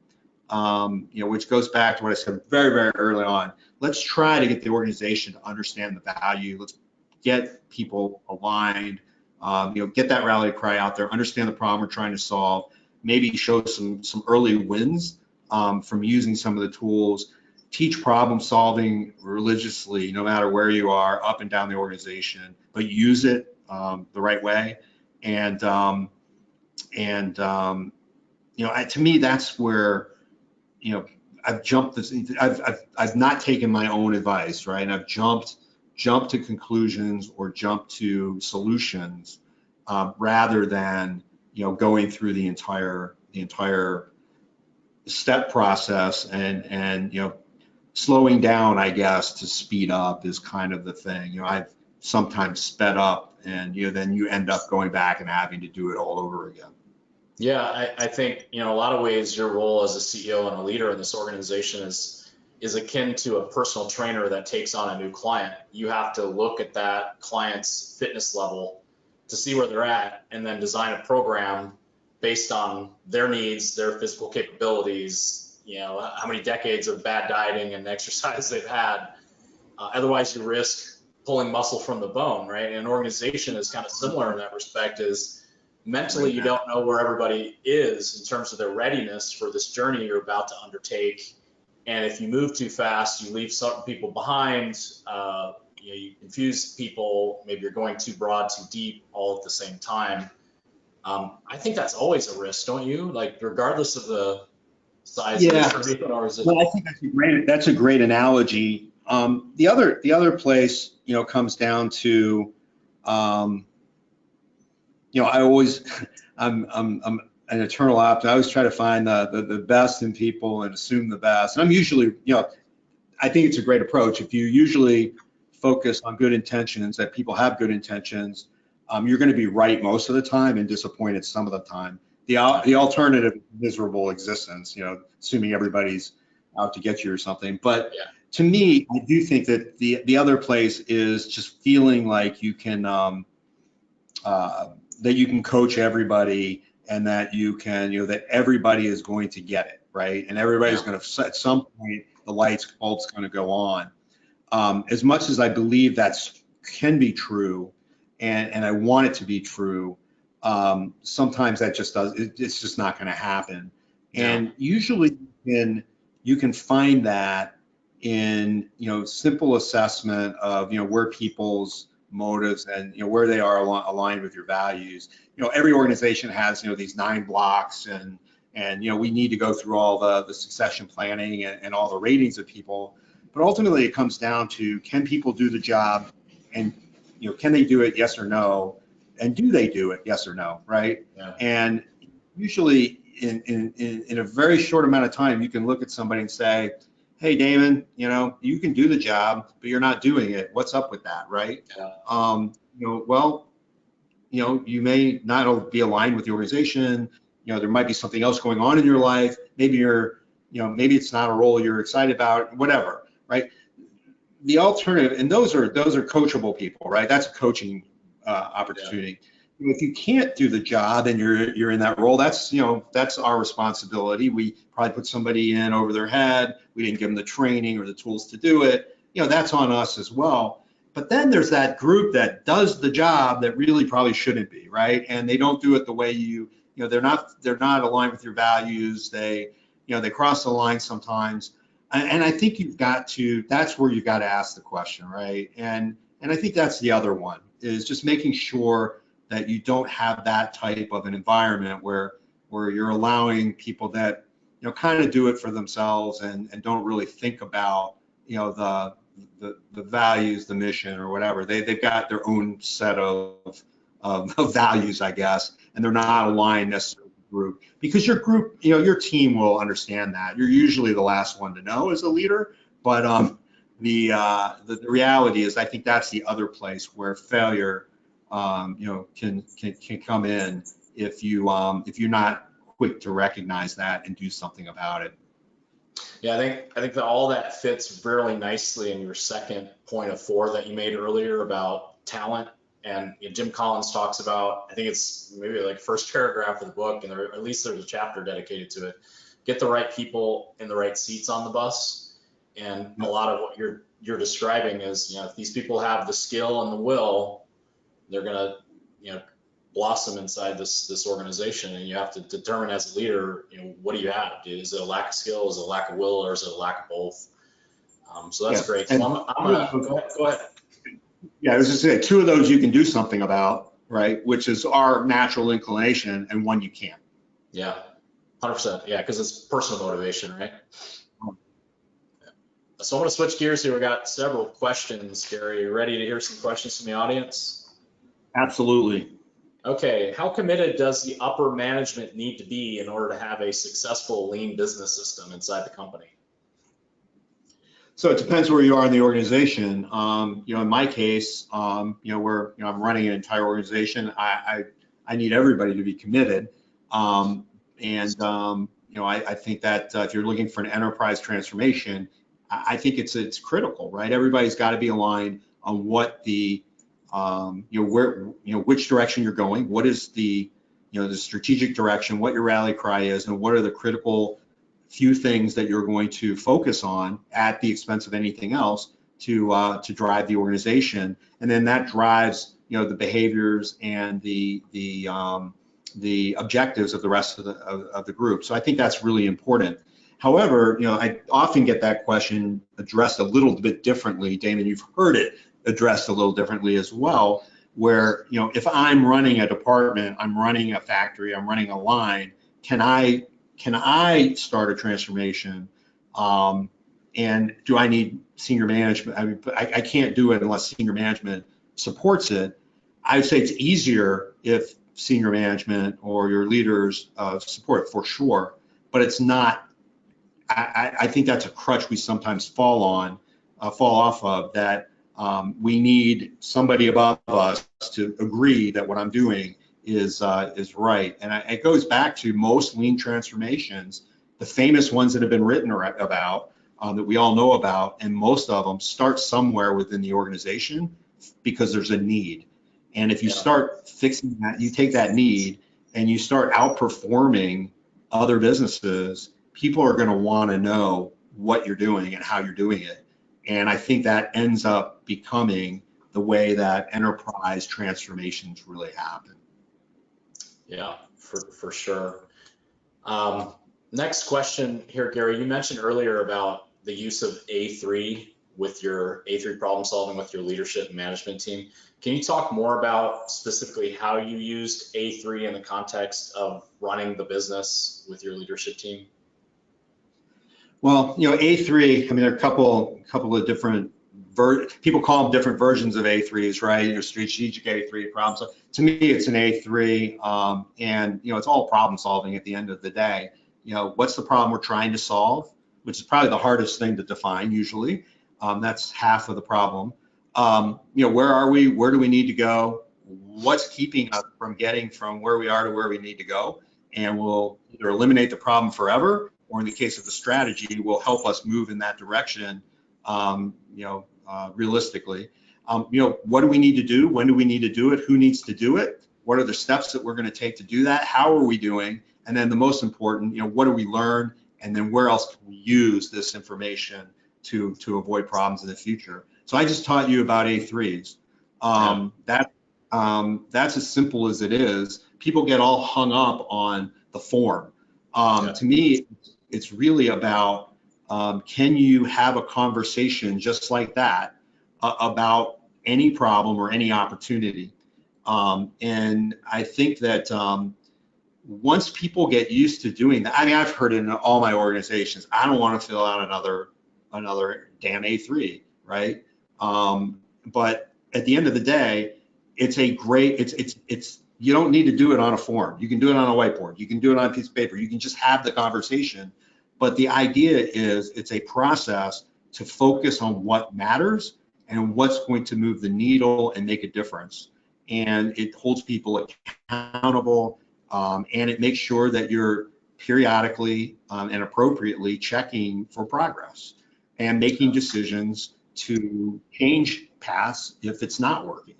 which goes back to what I said very, very early on. Let's try to get the organization to understand the value. Let's get people aligned, get that rally cry out there, understand the problem we're trying to solve, maybe show some early wins from using some of the tools, teach problem solving religiously, no matter where you are, up and down the organization, but use it the right way. And to me, that's where I've jumped this. I've not taken my own advice, right? And I've jumped to conclusions or jumped to solutions rather than going through the entire step process, and slowing down, I guess, to speed up is kind of the thing. I've sometimes sped up, and then you end up going back and having to do it all over again. Yeah, I think a lot of ways your role as a CEO and a leader in this organization is akin to a personal trainer that takes on a new client. You have to look at that client's fitness level to see where they're at, and then design a program based on their needs, their physical capabilities, how many decades of bad dieting and exercise they've had. Otherwise, you risk pulling muscle from the bone, right? And an organization is kind of similar in that respect. Is mentally, you don't know where everybody is in terms of their readiness for this journey you're about to undertake. And if you move too fast, you leave certain people behind. You confuse people. Maybe you're going too broad, too deep, all at the same time. I think that's always a risk, don't you? Like, regardless of the size Yeah. distribution, or is it? Well, I think that's a great analogy. The other place, comes down to, I always, I'm an eternal optimist. I always try to find the best in people and assume the best. And I'm usually, I think it's a great approach. If you usually focus on good intentions, that people have good intentions, you're going to be right most of the time and disappointed some of the time. The alternative is miserable existence, assuming everybody's out to get you or something. But Yeah. to me, I do think that the other place is just feeling like you can coach everybody, and that you can, that everybody is going to get it, right? And everybody's going to, at some point, the bulb's going to go on. As much as I believe that's can be true, and I want it to be true, sometimes that just it's just not going to happen. Yeah. And usually you can find that in, simple assessment of, where people's motives and, where they are aligned with your values. Every organization has, these 9 blocks, and we need to go through all the succession planning and all the ratings of people. But ultimately, it comes down to, can people do the job, and can they do it, yes or no, and do they do it, yes or no, right? Yeah. And usually, in a very short amount of time, you can look at somebody and say, hey, Damon, you can do the job, but you're not doing it. What's up with that, right? Yeah. Well, you may not be aligned with the organization. There might be something else going on in your life. Maybe maybe it's not a role you're excited about, whatever, right? The alternative, and those are coachable people, right? That's a coaching opportunity. Yeah. If you can't do the job and you're in that role, that's our responsibility. We probably put somebody in over their head. We didn't give them the training or the tools to do it. That's on us as well. But then there's that group that does the job that really probably shouldn't be, right? And they don't do it the way they're not aligned with your values. They cross the line sometimes. And I think that's where you've got to ask the question, right? And I think that's the other one, is just making sure that you don't have that type of an environment where you're allowing people that, kind of do it for themselves and don't really think about, the values, the mission, or whatever. They've got their own set of values, I guess, and they're not aligned necessarily with the group. Because your group, your team will understand that. You're usually the last one to know as a leader, but the reality is, I think that's the other place where failure, can come in if you're not quick to recognize that and do something about it. Yeah, I think that all that fits really nicely in your second point of 4 that you made earlier about talent. And Jim Collins talks about, I think it's maybe like first paragraph of the book, and at least there's a chapter dedicated to it. Get the right people in the right seats on the bus. And a lot of what you're describing is, if these people have the skill and the will, they're gonna, blossom inside this organization. And you have to determine as a leader, what do you have? Is it a lack of skill? Is it a lack of will? Or is it a lack of both? So that's great. So I'm gonna go ahead. Yeah, I was just saying, 2 of those you can do something about, right? Which is our natural inclination, and 1 you can't. Yeah, 100%. Yeah, because it's personal motivation, right? So I'm going to switch gears here. We got several questions, Gary. You ready to hear some questions from the audience? Absolutely. Okay, how committed does the upper management need to be in order to have a successful lean business system inside the company? So it depends where you are in the organization. In my case, where I'm running an entire organization, I need everybody to be committed. I think that if you're looking for an enterprise transformation, I think it's critical, right? Everybody's got to be aligned on what the which direction you're going, what is the the strategic direction, what your rally cry is, and what are the critical few things that you're going to focus on at the expense of anything else to drive the organization. And then that drives the behaviors and the objectives of the rest of the group. So I think that's really important. However, I often get that question addressed a little bit differently. Damon, you've heard it addressed a little differently as well, where if I'm running a department, I'm running a factory, I'm running a line, can I can I start a transformation? And do I need senior management? I mean, I can't do it unless senior management supports it. I'd say it's easier if senior management or your leaders support it, for sure, but it's not. I think that's a crutch we sometimes fall off of, that we need somebody above us to agree that what I'm doing is right. And it goes back to most lean transformations, the famous ones that have been written about, that we all know about, and most of them start somewhere within the organization because there's a need. And if you start fixing that, you take that need and you start outperforming other businesses, people are going to want to know what you're doing and how you're doing it. And I think that ends up becoming the way that enterprise transformations really happen. Yeah, for sure. Next question here, Gary. You mentioned earlier about the use of A3 with your A3 problem solving with your leadership and management team. Can you talk more about specifically how you used A3 in the context of running the business with your leadership team? Well, A3, I mean, there are a couple of different, people call them different versions of A3s, right? Strategic A3 problems. So to me, it's an A3, and it's all problem solving at the end of the day. What's the problem we're trying to solve, which is probably the hardest thing to define usually. That's half of the problem. Where are we? Where do we need to go? What's keeping us from getting from where we are to where we need to go? And we'll either eliminate the problem forever, or in the case of the strategy, will help us move in that direction, realistically. What do we need to do? When do we need to do it? Who needs to do it? What are the steps that we're going to take to do that? How are we doing? And then the most important, what do we learn? And then where else can we use this information to avoid problems in the future? So I just taught you about A3s. That's as simple as it is. People get all hung up on the form. To me, it's really about, can you have a conversation just like that about any problem or any opportunity? And I think that once people get used to doing that, I mean, I've heard it in all my organizations, I don't want to fill out another damn A3, right? But at the end of the day, it's a great, you don't need to do it on a form. You can do it on a whiteboard. You can do it on a piece of paper. You can just have the conversation. But the idea is it's a process to focus on what matters and what's going to move the needle and make a difference. And it holds people accountable, and it makes sure that you're periodically and appropriately checking for progress and making decisions to change paths if it's not working.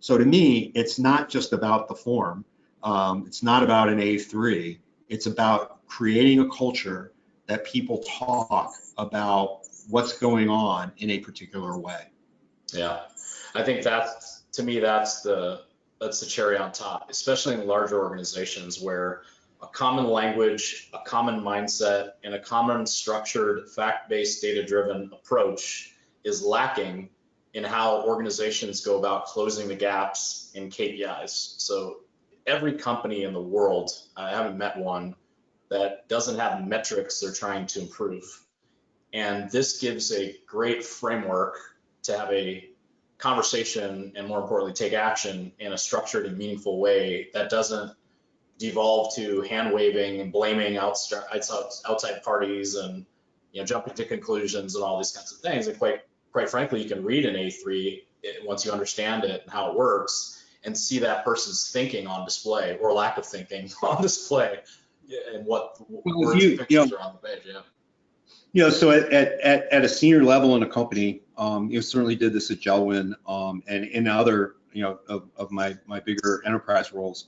So to me, it's not just about the form. It's not about an A3. It's about creating a culture that people talk about what's going on in a particular way. Yeah, I think to me, that's the cherry on top, especially in larger organizations where a common language, a common mindset, and a common structured, fact-based, data-driven approach is lacking in how organizations go about closing the gaps in KPIs. So every company in the world, I haven't met one that doesn't have metrics they're trying to improve. And this gives a great framework to have a conversation and, more importantly, take action in a structured and meaningful way that doesn't devolve to hand waving and blaming outside parties and jumping to conclusions and all these kinds of things. And quite frankly, you can read an A3 once you understand it and how it works, and see that person's thinking on display or lack of thinking on display, and what words and pictures are on the page. So at a senior level in a company, you certainly did this at Jeld Wen, and in other of my bigger enterprise roles.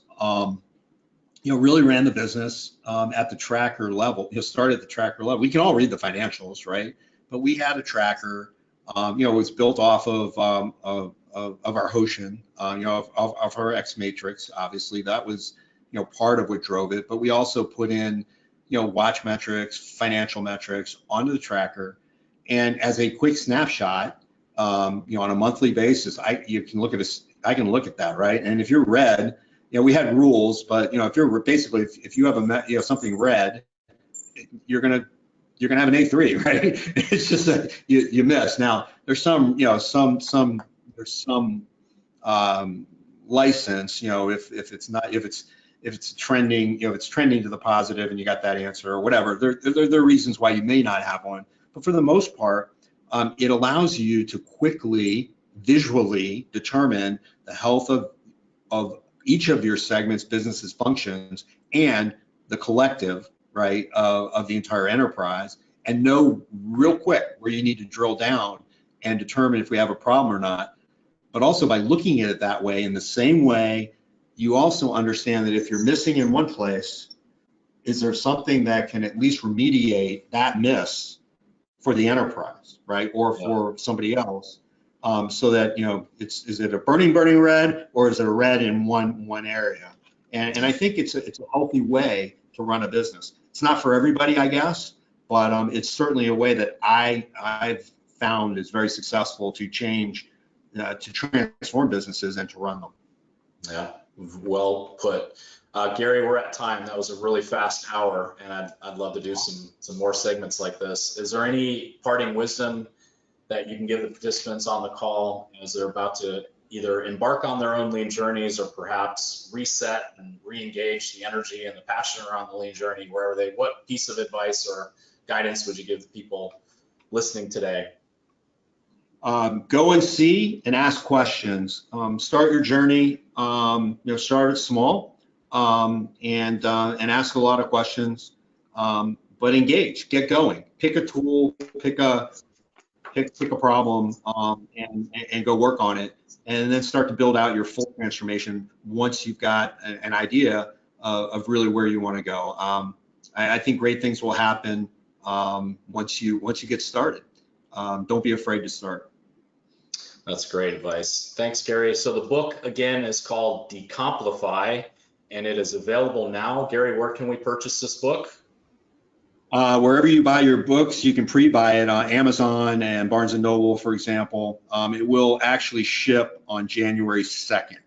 Really ran the business at the tracker level. Started at the tracker level. We can all read the financials, right? But we had a tracker. It was built off of our Hoshin, of our X matrix. Obviously, that was part of what drove it. But we also put in watch metrics, financial metrics onto the tracker, and as a quick snapshot, on a monthly basis, I can look at that, right? And if you're red, we had rules, but if you're basically, if you have something red, you're gonna have an A3, right? It's just that you miss. Now there's some, there's some license, if it's trending, if it's trending to the positive and you got that answer or whatever, there are reasons why you may not have one. But for the most part, it allows you to quickly, visually determine the health of each of your segments, businesses, functions, and the collective, right, of the entire enterprise, and know real quick where you need to drill down and determine if we have a problem or not. But also by looking at it that way, in the same way, you also understand that if you're missing in one place, is there something that can at least remediate that miss for the enterprise, right, or for somebody else, so that, is it a burning red, or is it a red in one area? And I think it's a healthy way to run a business. It's not for everybody, I guess, but it's certainly a way that I've found is very successful to transform businesses and to run them. Yeah, well put. Gary, we're at time. That was a really fast hour, and I'd love to do some more segments like this. Is there any parting wisdom that you can give the participants on the call as they're about to either embark on their own lean journeys, or perhaps reset and re-engage the energy and the passion around the lean journey, what piece of advice or guidance would you give the people listening today? Go and see and ask questions. Start your journey. Start it small, and ask a lot of questions. But engage. Get going. Pick a tool. Pick a problem, and go work on it, and then start to build out your full transformation once you've got an idea of really where you want to go. I think great things will happen once you get started. Don't be afraid to start. That's great advice. Thanks, Gary. So the book, again, is called Decomplify, and it is available now. Gary, where can we purchase this book? Wherever you buy your books, you can pre-buy it on Amazon and Barnes & Noble, for example. It will actually ship on January 2nd.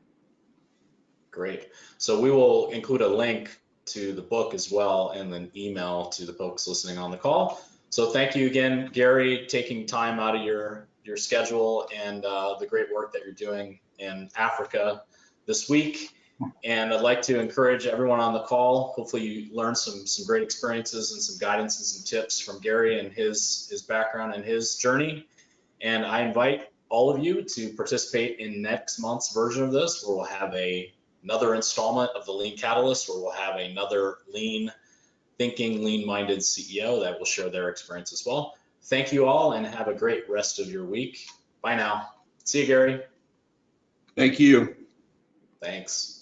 Great. So we will include a link to the book as well, and an email to the folks listening on the call. So thank you again, Gary, taking time out of your schedule and the great work that you're doing in Africa this week. And I'd like to encourage everyone on the call. Hopefully you learned some great experiences and some guidance and some tips from Gary and his background and his journey. And I invite all of you to participate in next month's version of this, where we'll have another installment of the Lean Catalyst, where we'll have another lean thinking, lean-minded CEO that will share their experience as well. Thank you all, and have a great rest of your week. Bye now. See you, Gary. Thank you. Thanks.